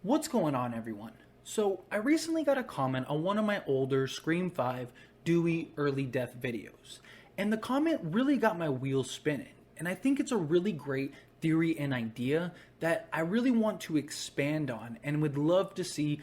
What's going on, everyone? So, I recently got a comment on one of my older Scream 5 Dewey early death videos, and the comment really got my wheels spinning. And I think it's a really great theory and idea that I really want to expand on and would love to see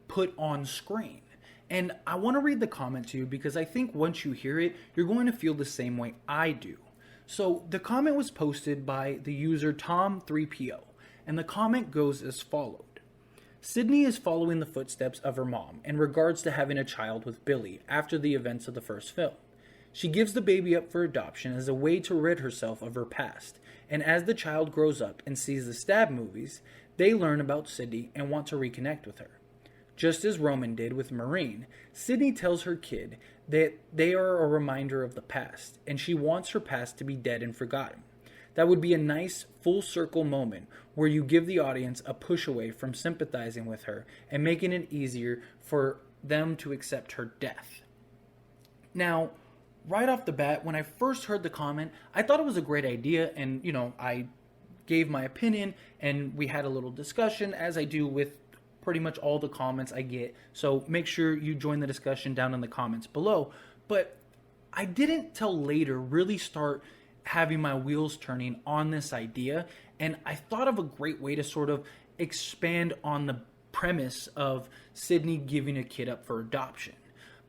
put on screen. And I want to read the comment to you because I think once you hear it, you're going to feel the same way I do. So, the comment was posted by the user Tom3PO, and the comment goes as follows. Sidney is following the footsteps of her mom in regards to having a child with Billy after the events of the first film. She gives the baby up for adoption as a way to rid herself of her past, and as the child grows up and sees the Stab movies, they learn about Sidney and want to reconnect with her. Just as Roman did with Maureen, Sidney tells her kid that they are a reminder of the past, and she wants her past to be dead and forgotten. That would be a nice full circle moment where you give the audience a push away from sympathizing with her and making it easier for them to accept her death. Now, right off the bat, when I first heard the comment, I thought it was a great idea, and I gave my opinion and we had a little discussion, as I do with pretty much all the comments I get. So make sure you join the discussion down in the comments below. But I didn't till later really start having my wheels turning on this idea, and I thought of a great way to sort of expand on the premise of Sidney giving a kid up for adoption.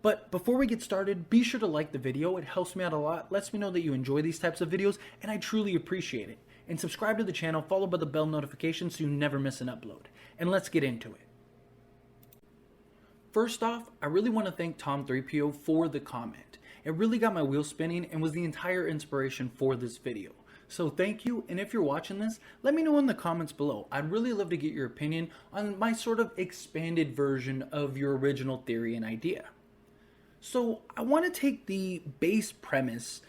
But before we get started, be sure to like the video. It helps me out a lot, lets me know that you enjoy these types of videos, and I truly appreciate it. And subscribe to the channel, followed by the bell notification so you never miss an upload. And let's get into it. First off, I really want to thank Tom3PO for the comment. It really got my wheels spinning and was the entire inspiration for this video. So thank you, and if you're watching this, let me know in the comments below. I'd really love to get your opinion on my sort of expanded version of your original theory and idea. So I want to take the base premise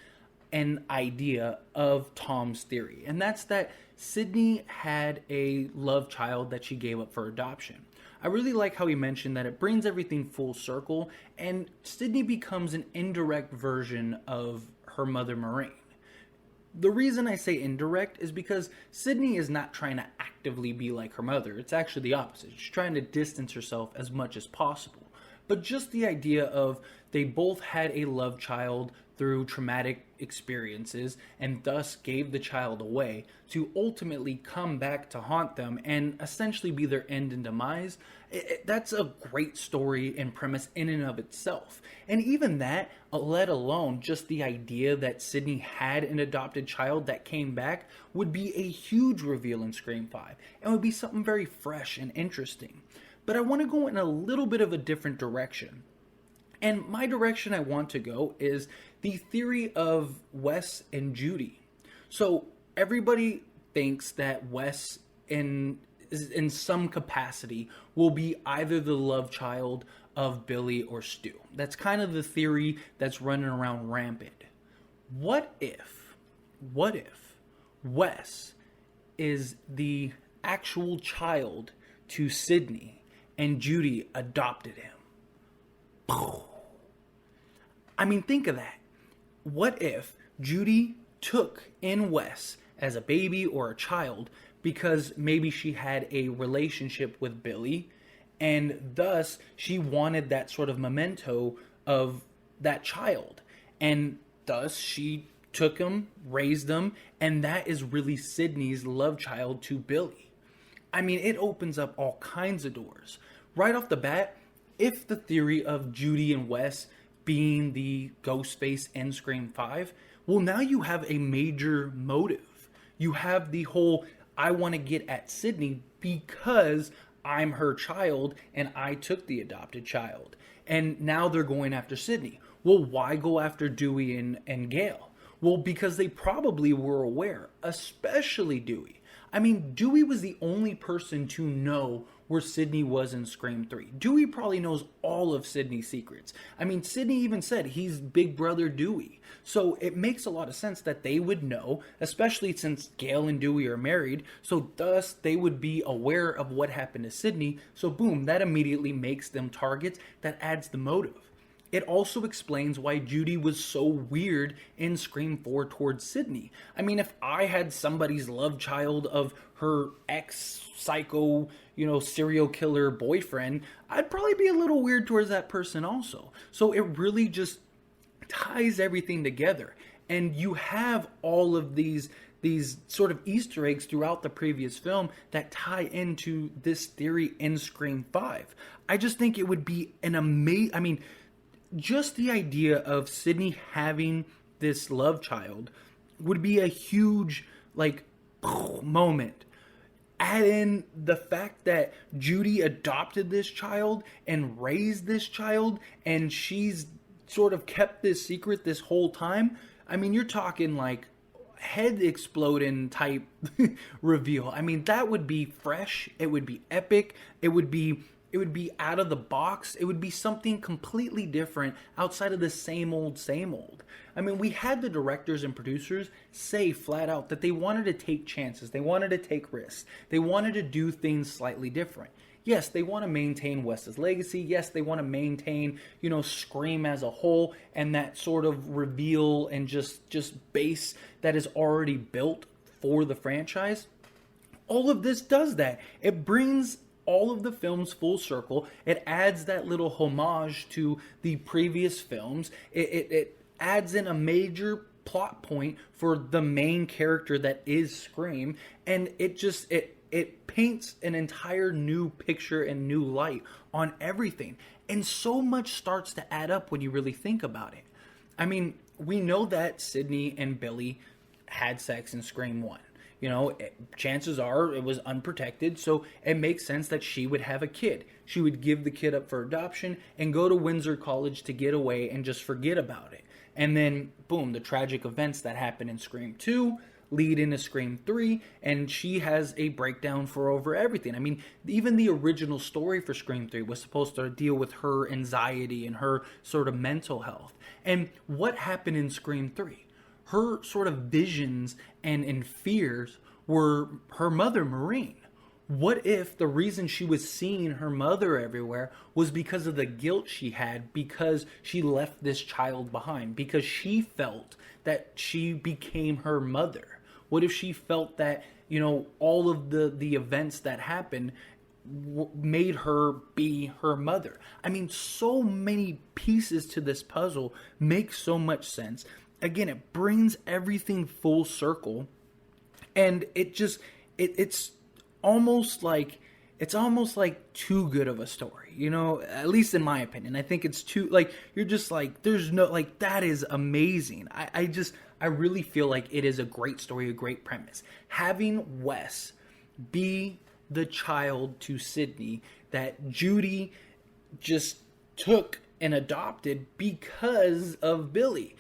and idea of Tom's theory, and that's that Sidney had a love child that she gave up for adoption. I really like how he mentioned that it brings everything full circle, and Sidney becomes an indirect version of her mother Maureen. The reason I say indirect is because Sidney is not trying to actively be like her mother. It's actually the opposite. She's trying to distance herself as much as possible. But just the idea of they both had a love child through traumatic experiences and thus gave the child away to ultimately come back to haunt them and essentially be their end and demise. That's a great story and premise in and of itself. And even that, let alone just the idea that Sidney had an adopted child that came back, would be a huge reveal in Scream 5 and would be something very fresh and interesting. But I want to go in a little bit of a different direction. And my direction I want to go is the theory of Wes and Judy. So everybody thinks that Wes in some capacity will be either the love child of Billy or Stu. That's kind of the theory that's running around rampant. What if Wes is the actual child to Sidney and Judy adopted him? I mean, think of that. What if Judy took in Wes as a baby or a child because maybe she had a relationship with Billy, and thus she wanted that sort of memento of that child, and thus she took him, raised him, and that is really Sidney's love child to Billy. I mean, it opens up all kinds of doors. Right off the bat, if the theory of Judy and Wes being the Ghostface in Scream 5, well, now you have a major motive. You have the whole, I want to get at Sidney because I'm her child and I took the adopted child. And now they're going after Sidney. Well, why go after Dewey and Gail? Well, because they probably were aware, especially Dewey. I mean, Dewey was the only person to know where Sidney was in Scream 3. Dewey probably knows all of Sidney's secrets. I mean, Sidney even said he's big brother Dewey. So it makes a lot of sense that they would know, especially since Gail and Dewey are married. So thus, they would be aware of what happened to Sidney. So boom, that immediately makes them targets. That adds the motive. it also explains why Judy was so weird in Scream 4 towards Sidney. I mean, if I had somebody's love child of her ex psycho, serial killer boyfriend, I'd probably be a little weird towards that person also. So it really just ties everything together. And you have all of these sort of Easter eggs throughout the previous film that tie into this theory in Scream 5. I just think it would be an amazing... I mean, just the idea of Sidney having this love child would be a huge, moment. Add in the fact that Judy adopted this child and raised this child, and she's sort of kept this secret this whole time. I mean, you're talking head exploding type reveal. I mean, that would be fresh. It would be epic. It would be out of the box. It would be something completely different outside of the same old, same old. I mean, we had the directors and producers say flat out that they wanted to take chances. They wanted to take risks. They wanted to do things slightly different. Yes, they want to maintain Wes's legacy. Yes, they want to maintain, Scream as a whole and that sort of reveal and just base that is already built for the franchise. All of this does that. It brings all of the films full circle. It adds that little homage to the previous films. It adds in a major plot point for the main character that is Scream, and it paints an entire new picture and new light on everything. And so much starts to add up when you really think about it. I mean, we know that Sidney and Billy had sex in Scream 1. Chances are it was unprotected, so it makes sense that she would have a kid. She would give the kid up for adoption and go to Windsor College to get away and just forget about it. And then, boom, the tragic events that happen in Scream 2 lead into Scream 3, and she has a breakdown for over everything. I mean, even the original story for Scream 3 was supposed to deal with her anxiety and her sort of mental health. And what happened in Scream 3? Her sort of visions and fears were her mother, Maureen. What if the reason she was seeing her mother everywhere was because of the guilt she had because she left this child behind, because she felt that she became her mother? What if she felt that, all of the events that happened made her be her mother? I mean, so many pieces to this puzzle make so much sense. Again, it brings everything full circle, and it's almost like too good of a story, at least in my opinion. I think it's too, you're just there's no, that is amazing. I really feel like it is a great story, a great premise. Having Wes be the child to Sidney that Judy just took and adopted because of Billy.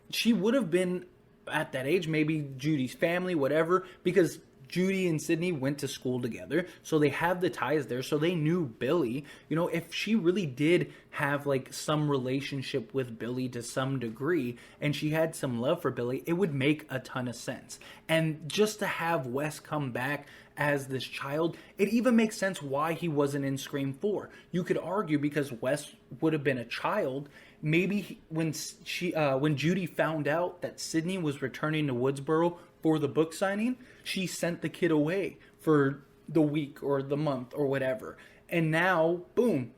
She would have been at that age, maybe Judy's family, whatever, because Judy and Sidney went to school together, so they have the ties there, so they knew Billy. If she really did have some relationship with Billy to some degree, and she had some love for Billy, it would make a ton of sense. And just to have Wes come back as this child, it even makes sense why he wasn't in Scream 4. You could argue because Wes would have been a child. Maybe when Judy found out that Sidney was returning to Woodsboro for the book signing, she sent the kid away for the week or the month or whatever. And now, boom,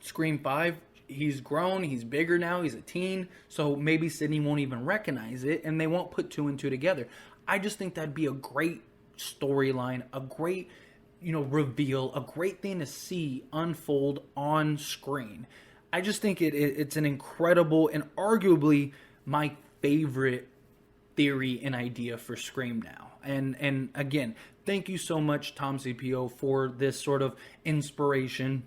Scream 5, he's grown, he's bigger now, he's a teen, so maybe Sidney won't even recognize it, and they won't put two and two together. I just think that'd be a great storyline, a great, reveal, a great thing to see unfold on screen. I just think it's an incredible and arguably my favorite theory and idea for Scream now. And again, thank you so much, Tom CPO, for this sort of inspiration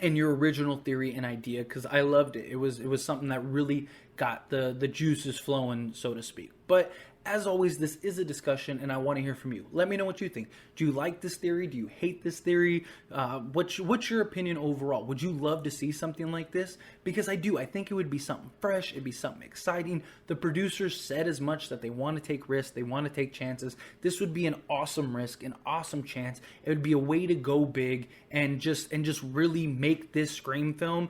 and your original theory and idea, because I loved it. It was something that really got the juices flowing, so to speak. But as always, this is a discussion, and I want to hear from you. Let me know what you think. Do you like this theory? Do you hate this theory? What's your opinion overall? Would you love to see something like this? Because I do. I think it would be something fresh. It'd be something exciting. The producers said as much that they want to take risks. They want to take chances. This would be an awesome risk, an awesome chance. It would be a way to go big and just really make this Scream film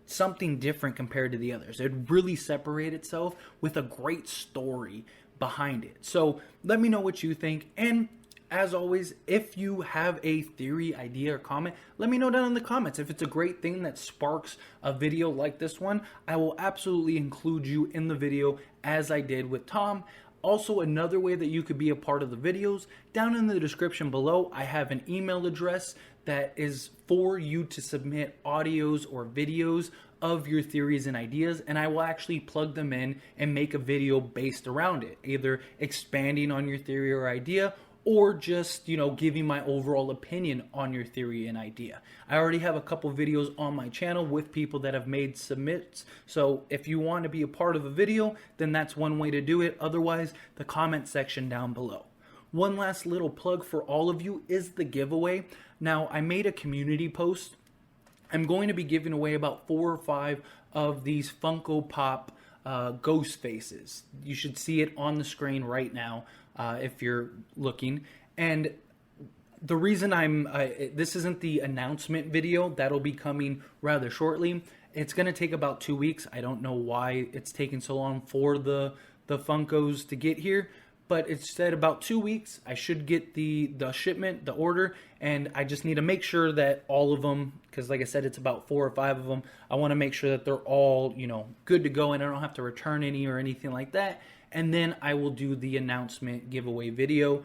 something different compared to the others. It'd really separate itself with a great story behind it. So let me know what you think. And as always, if you have a theory, idea, or comment, let me know down in the comments. If it's a great thing that sparks a video like this one, I will absolutely include you in the video as I did with Tom. Also, another way that you could be a part of the videos, down in the description below, I have an email address that is for you to submit audios or videos of your theories and ideas, and I will actually plug them in and make a video based around it, either expanding on your theory or idea, or just, giving my overall opinion on your theory and idea. I already have a couple videos on my channel with people that have made submits, so if you want to be a part of a video, then that's one way to do it. Otherwise, the comment section down below. One last little plug for all of you is the giveaway. Now, I made a community post. I'm going to be giving away about 4 or 5 of these Funko Pop ghost faces. You should see it on the screen right now if you're looking. And the reason this isn't the announcement video, that'll be coming rather shortly. It's going to take about 2 weeks. I don't know why it's taking so long for the Funkos to get here, but it said about 2 weeks. I should get the shipment, the order, and I just need to make sure that all of them, because like I said, it's about 4 or 5 of them. I want to make sure that they're all, good to go, and I don't have to return any or anything like that. And then I will do the announcement giveaway video.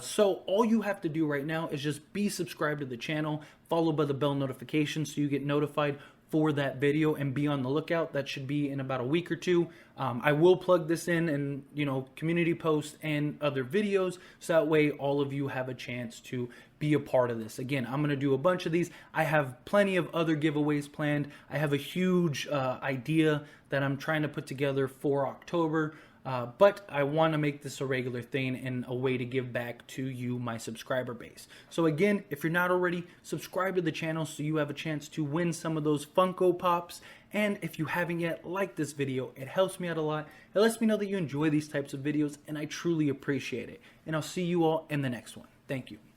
So all you have to do right now is just be subscribed to the channel, followed by the bell notification so you get notified for that video, and be on the lookout. That should be in about a week or 2. I will plug this in community posts and other videos, so that way all of you have a chance to be a part of this. Again, I'm going to do a bunch of these. I have plenty of other giveaways planned. I have a huge idea that I'm trying to put together for October. But I want to make this a regular thing and a way to give back to you, my subscriber base. So again, if you're not already, subscribe to the channel so you have a chance to win some of those Funko Pops. And if you haven't yet, like this video. It helps me out a lot. It lets me know that you enjoy these types of videos, and I truly appreciate it. And I'll see you all in the next one. Thank you.